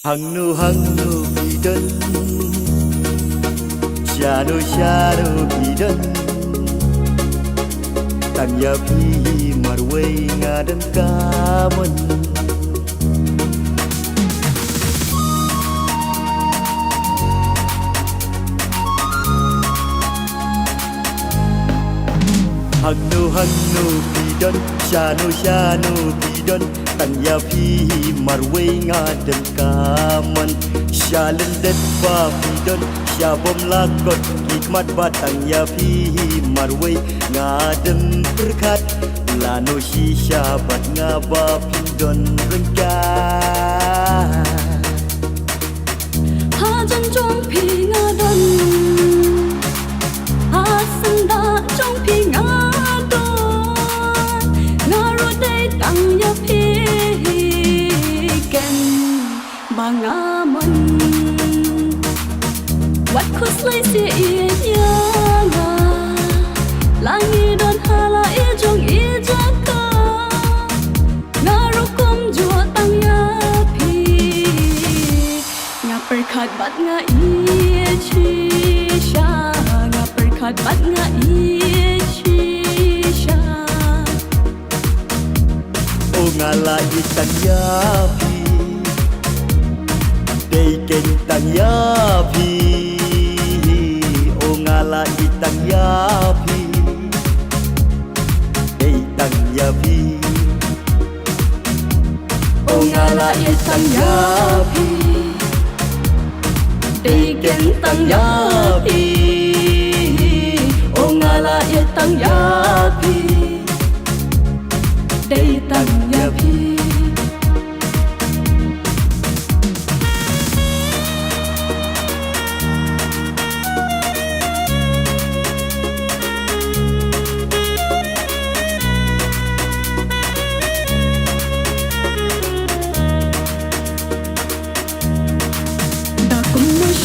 Hangnu bidan Shano bidan Tanya pi marway ngadan kaman Hangnu bidan Shano bidan Tanya pi marway ngadan kaman Shalan det pa bidan Syabom lakot hikmat batang ya pi marway ngadem berkat lano shisha bat ngaba pindon rengga hajan jong pi ngadon asanda jong pi ngadon ngaru dei tang ya pi ken bangamon Wat kuslay si iya nga Langi don hala ijong ijaka Narukum jua tang yapi Nga perkat bat nga ichisha Nga perkat bat nga ichisha O ngala itang yapi Deiken tang yapi ngala itang yapi itang yapi O ngala itang yapi Deiken tang yapi O ngala itang yapi Deitang yapi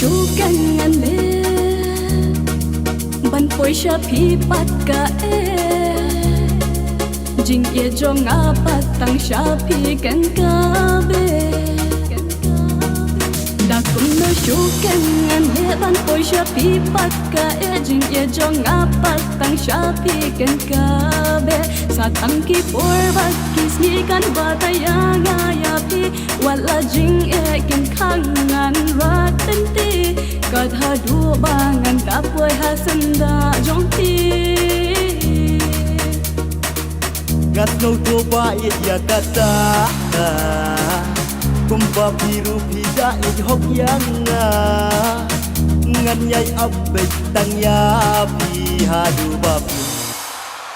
Shukan ngale ban poi sha pi pat ka jing ye jong apat tang sha pi kan ka be da kum no shukan ngale ban poi sha pi pat ka jing ye jong apat tang sha pi kan ka be sa tang ki por bat kis ni kan bataya nga ya pi wala jing e kin khangan rat tenti kadha du bangan tapoi hasanda jongti ngat no to ba ya kata kumba biru pida it hok yang ngan nyai abet tang ya pi hadu bab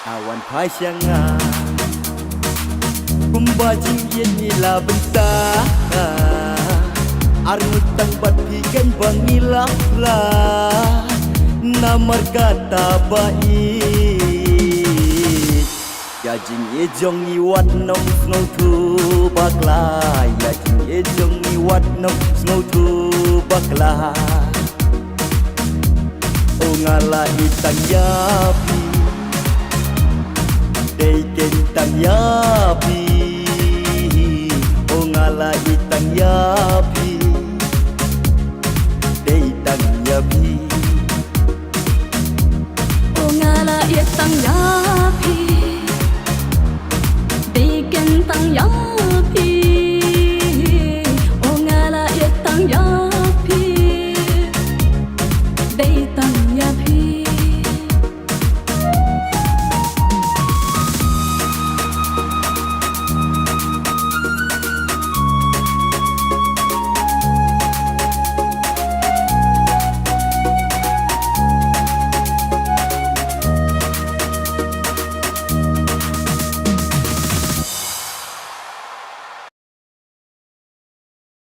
awan phai siang kumba jing yen ni la benta arut tang bat pikan bangilah la namar kata bait ya jing ye jong ni wat nom snow tu bakla ya jing ye jong ni wat nom snow tu bakla o ngala itang yapi deiken tang yapi o ngala itang yapi